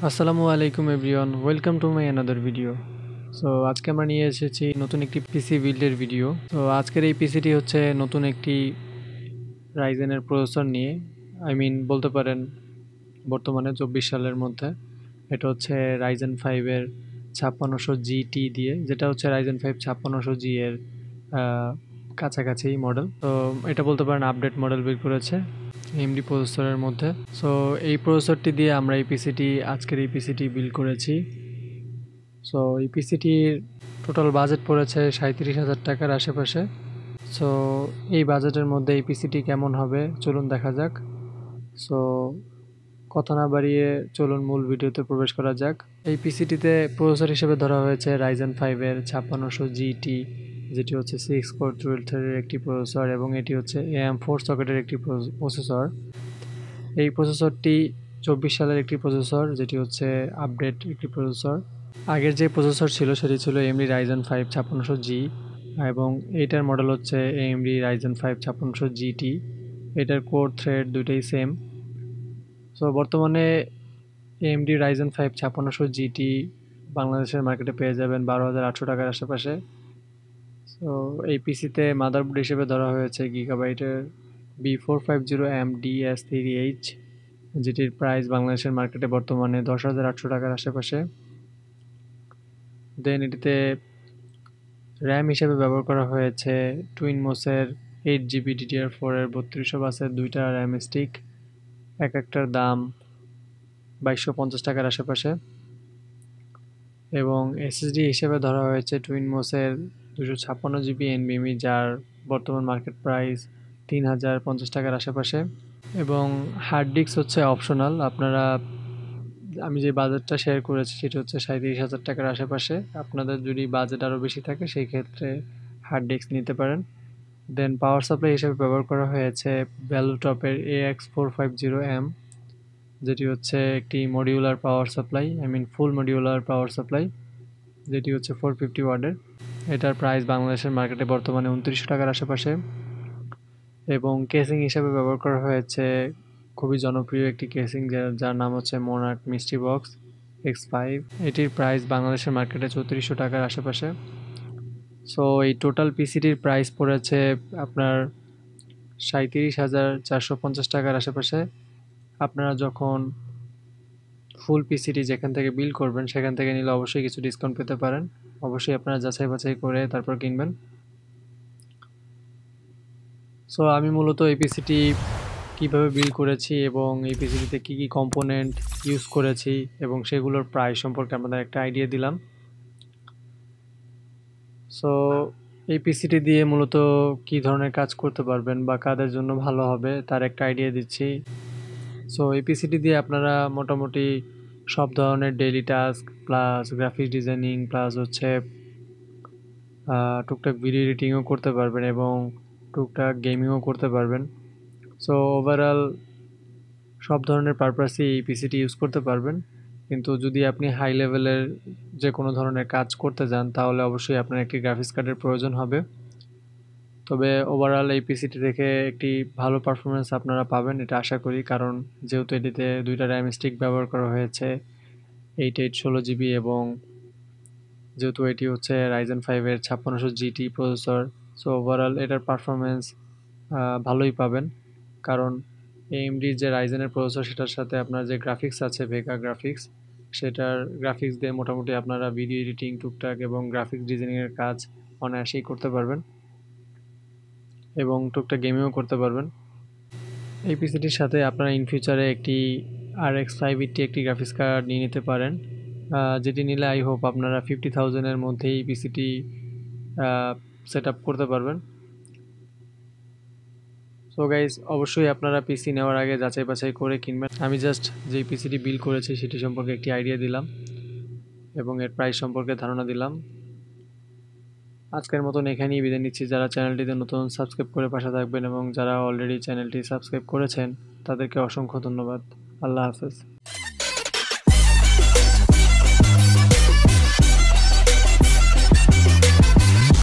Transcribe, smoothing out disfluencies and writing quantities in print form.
আসসালামু আলাইকুম everyone, welcome to my another video. So আজকে আমরা নিয়ে এসেছি নতুন একটি পিসি বিল্ডের ভিডিও। তো আজকের এই পিসিটি হচ্ছে নতুন একটি রাইজেনের প্রসেসর নিয়ে, বলতে পারেন বর্তমানে 24 সালের মধ্যে। এটা হচ্ছে রাইজেন 5-এর 5600 GT দিয়ে, যেটা হচ্ছে রাইজেন 5 5600G এর আহ, কাছাকাছি মডেল। তো এটা বলতে পারেন আপডেট মডেল বের করেছে এমডি প্রসেসরের মধ্যে। সো এই প্রসেসরটি দিয়ে আমরা আজকের এই পিসিটি বিল্ড করেছি। সো এই পিসিটির টোটাল বাজেট পড়েছে 37,000 টাকার আশেপাশে। সো এই বাজেটের মধ্যে এই পিসিটি কেমন হবে চলুন দেখা যাক। সো কথা না বাড়িয়ে চলুন মূল ভিডিওতে প্রবেশ করা যাক। এই পিসিটিতে প্রসেসর হিসেবে ধরা হয়েছে রাইজেন 5-এর 5600 GT, যেটি হচ্ছে 6 কোর 12 থ্রেডের একটি প্রসেসর এবং এটি হচ্ছে AM4 সকেটের একটি প্রসেসর। এই প্রসেসরটি 24 সালের একটি প্রসেসর, যেটি হচ্ছে আপডেট একটি প্রসেসর। আগের যে প্রসেসর ছিল সেটি ছিল এএমডি রাইজেন 5 5600G এবং এইটার মডেল হচ্ছে এএমডি রাইজেন 5 5600 GT। এটার কোর থ্রেড দুইটাই সেম। সো বর্তমানে এএমডি রাইজেন 5 5600 GT বাংলাদেশের মার্কেটে পেয়ে যাবেন 12,800 টাকার আশেপাশে। সো এই পিসিতে মাদারবোর্ড হিসেবে ধরা হয়েছে গিগাবাইটের B450M DS3H, যেটির প্রাইস বাংলাদেশের মার্কেটে বর্তমানে 10,800 টাকার আশেপাশে। দেন এটিতে র্যাম হিসেবে ব্যবহার করা হয়েছে টুইন মোসের 8 GB DDR4 এর 3200 বাসের দুইটা র্যাম স্টিক, এক একটার দাম 2250 টাকার আশেপাশে। এবং এসএসডি হিসেবে ধরা হয়েছে টুইন মোসের 256 GB NVMe, যার বর্তমান মার্কেট প্রাইস 3,050 টাকার আশেপাশে। এবং হার্ড ডিস্ক হচ্ছে অপশনাল। আমি যে বাজেটটা শেয়ার করেছি সেটা হচ্ছে 37,000 টাকার আশেপাশে। আপনাদের যদি বাজেট আরও বেশি থাকে সেই ক্ষেত্রে হার্ড ডিস্ক নিতে পারেন। দেন পাওয়ার সাপ্লাই হিসেবে ব্যবহার করা হয়েছে ভ্যালুটপের AX450M, যেটি হচ্ছে একটি মডিউলার পাওয়ার সাপ্লাই, ফুল মডিউলার পাওয়ার সাপ্লাই, যেটি হচ্ছে 450 ওয়াটের। এটার প্রাইস বাংলাদেশের মার্কেটে বর্তমানে 2900 টাকার আশেপাশে। এবং কেসিং হিসেবে ব্যবহার করা হয়েছে খুবই জনপ্রিয় একটি কেসিং, যার নাম হচ্ছে মোনার্ক মিস্ট্রি বক্স X5। এটির প্রাইস বাংলাদেশের মার্কেটে 3400 টাকার আশেপাশে। সো এই টোটাল পিসিটির প্রাইস পড়েছে আপনার 37,450 টাকার আশেপাশে। আপনারা যখন ফুল পিসিটি যেখান থেকে বিল করবেন সেখান থেকে নিলে অবশ্যই কিছু ডিসকাউন্ট পেতে পারেন। অবশ্যই আপনারা যাচাই বাছাই করে তারপর কিনবেন। সো আমি মূলত এই পিসিটি কীভাবে বিল করেছি এবং এই পিসিটিতে কী কী কম্পোনেন্ট ইউজ করেছি এবং সেগুলোর প্রাইস সম্পর্কে আপনাদের একটা আইডিয়া দিলাম। সো এই পিসিটি দিয়ে মূলত কী ধরনের কাজ করতে পারবেন বা কাদের জন্য ভালো হবে তার একটা আইডিয়া দিচ্ছি। সো এই পিসিটি দিয়ে আপনারা মোটামুটি সব ধরনের daily task plus graphics designing plus হচ্ছে টুকটাক ভিডিও এডিটিংও করতে পারবেন এবং টুকটাক গেমিংও করতে পারবেন। সো ওভারঅল সব ধরনের পারপাসেই এই পিসিটি ইউজ করতে পারবেন। কিন্তু যদি আপনি হাই লেভেলের যে কোনো ধরনের কাজ করতে যান তাহলে অবশ্যই আপনার একটি গ্রাফিক্স কার্ডের প্রয়োজন হবে। তবে ওভারঅল এই পিসিটি থেকে একটি ভালো পারফরমেন্স আপনারা পাবেন এটা আশা করি, কারণ যেহেতু এটিতে দুইটা র্যাম স্টিক ব্যবহার করা হয়েছে 8816 GB এবং যেহেতু এটি হচ্ছে রাইজেন 5-এর 5600 GT প্রসেসর। সো ওভারঅল এটার পারফরমেন্স ভালোই পাবেন, কারণ এএমডির যে রাইজেনের প্রসেসর সেটার সাথে আপনার যে গ্রাফিক্স আছে ভেগা গ্রাফিক্স, সেটার গ্রাফিক্স দিয়ে মোটামুটি আপনারা ভিডিও এডিটিং টুকটাক এবং গ্রাফিক্স ডিজাইনিংয়ের কাজ অনায়াসেই করতে পারবেন এবং টুকটাক গেমিংও করতে পারবেন। এই পিসিটির সাথে আপনারা ইন ফিউচারে একটি RX 580 একটি গ্রাফিক্স কার্ড নিয়ে নিতে পারেন, যেটি নিলে আই হোপ আপনারা 50,000-এর মধ্যেই পিসিটি সেট আপ করতে পারবেন। সো গাইজ, অবশ্যই আপনারা পিসি নেওয়ার আগে যাচাই বাছাই করে কিনবেন। আমি জাস্ট যেই পিসিটি বিল করেছি সেটি সম্পর্কে একটি আইডিয়া দিলাম এবং এর প্রাইস সম্পর্কে ধারণা দিলাম। আজকের মতন এখানেই বিদায় নিচ্ছি। যারা চ্যানেলটিতে নতুন সাবস্ক্রাইব করে পাশে থাকবেন এবং যারা অলরেডি চ্যানেলটি সাবস্ক্রাইব করেছেন তাদেরকে অসংখ্য ধন্যবাদ। আল্লাহ হাফেজ।